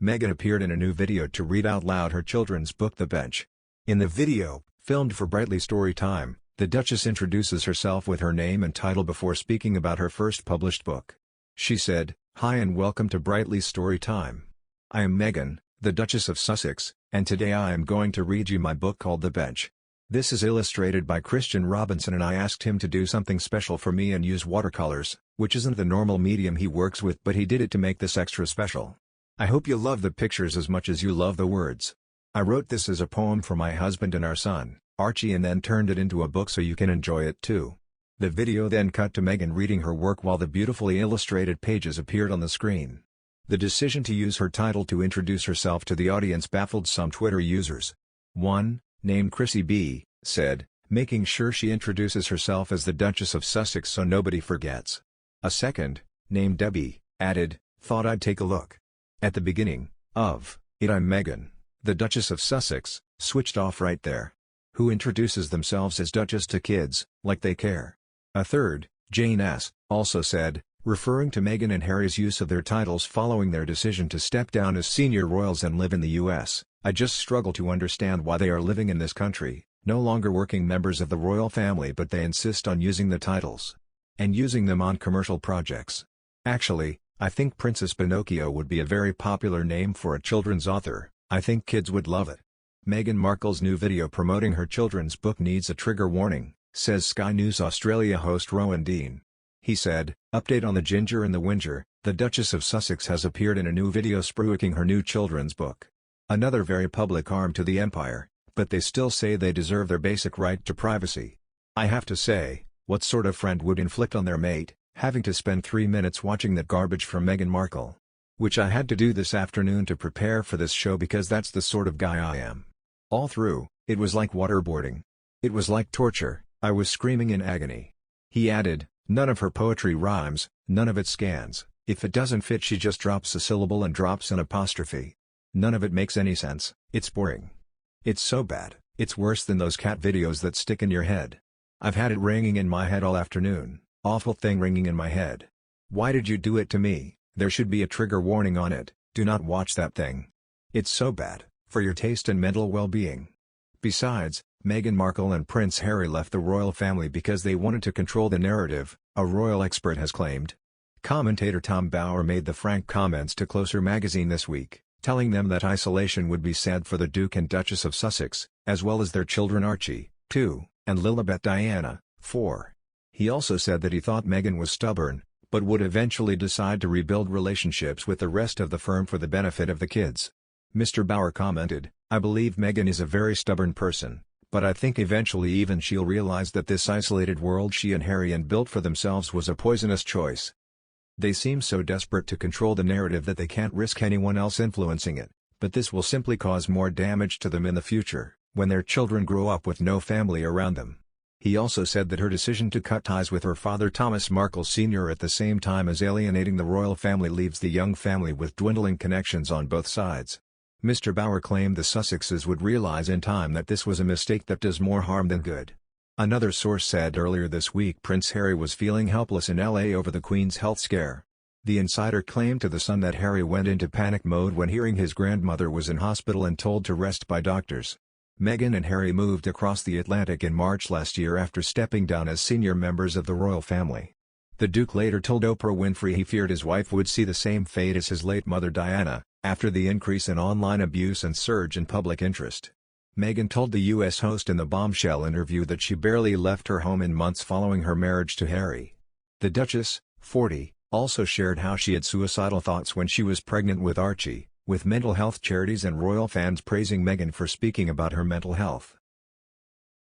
Meghan appeared in a new video to read out loud her children's book The Bench. In the video, filmed for Brightly Storytime, the Duchess introduces herself with her name and title before speaking about her first published book. She said, "Hi and welcome to Brightly Storytime. I am Meghan, the Duchess of Sussex, and today I am going to read you my book called The Bench. This is illustrated by Christian Robinson and I asked him to do something special for me and use watercolors, which isn't the normal medium he works with, but he did it to make this extra special. I hope you love the pictures as much as you love the words. I wrote this as a poem for my husband and our son, Archie, and then turned it into a book so you can enjoy it too." The video then cut to Meghan reading her work while the beautifully illustrated pages appeared on the screen. The decision to use her title to introduce herself to the audience baffled some Twitter users. One, named Chrissy B, said, making sure she introduces herself as the Duchess of Sussex so nobody forgets. A second, named Debbie, added, "Thought I'd take a look at the beginning of it. I'm Meghan, the Duchess of Sussex," switched off right there. Who introduces themselves as Duchess to kids, like they care. A third, Jane S., also said, referring to Meghan and Harry's use of their titles following their decision to step down as senior royals and live in the US, "I just struggle to understand why they are living in this country, no longer working members of the royal family, but they insist on using the titles. And using them on commercial projects. Actually, I think Princess Pinocchio would be a very popular name for a children's author. I think kids would love it." Meghan Markle's new video promoting her children's book needs a trigger warning, says Sky News Australia host Rowan Dean. He said, "Update on the Ginger and the Whinger, the Duchess of Sussex has appeared in a new video spruiking her new children's book. Another very public harm to the empire, but they still say they deserve their basic right to privacy. I have to say, what sort of friend would inflict on their mate, having to spend 3 minutes watching that garbage from Meghan Markle? Which I had to do this afternoon to prepare for this show because that's the sort of guy I am. All through, it was like waterboarding. It was like torture, I was screaming in agony." He added, "None of her poetry rhymes, none of it scans, if it doesn't fit she just drops a syllable and drops an apostrophe. None of it makes any sense, it's boring. It's so bad, it's worse than those cat videos that stick in your head. I've had it ringing in my head all afternoon, awful thing ringing in my head. Why did you do it to me? There should be a trigger warning on it, do not watch that thing. It's so bad, for your taste and mental well-being." Besides, Meghan Markle and Prince Harry left the royal family because they wanted to control the narrative, a royal expert has claimed. Commentator Tom Bauer made the frank comments to Closer magazine this week, telling them that isolation would be sad for the Duke and Duchess of Sussex, as well as their children Archie, 2, and Lilibet Diana, 4. He also said that he thought Meghan was stubborn, but would eventually decide to rebuild relationships with the rest of the firm for the benefit of the kids. Mr. Bauer commented, "I believe Meghan is a very stubborn person, but I think eventually even she'll realize that this isolated world she and Harry built for themselves was a poisonous choice. They seem so desperate to control the narrative that they can't risk anyone else influencing it, but this will simply cause more damage to them in the future, when their children grow up with no family around them." He also said that her decision to cut ties with her father Thomas Markle Sr. at the same time as alienating the royal family leaves the young family with dwindling connections on both sides. Mr. Bauer claimed the Sussexes would realize in time that this was a mistake that does more harm than good. Another source said earlier this week Prince Harry was feeling helpless in LA over the Queen's health scare. The insider claimed to The Sun that Harry went into panic mode when hearing his grandmother was in hospital and told to rest by doctors. Meghan and Harry moved across the Atlantic in March last year after stepping down as senior members of the royal family. The Duke later told Oprah Winfrey he feared his wife would see the same fate as his late mother Diana, after the increase in online abuse and surge in public interest. Meghan told the U.S. host in the bombshell interview that she barely left her home in months following her marriage to Harry. The Duchess, 40, also shared how she had suicidal thoughts when she was pregnant with Archie, with mental health charities and royal fans praising Meghan for speaking about her mental health.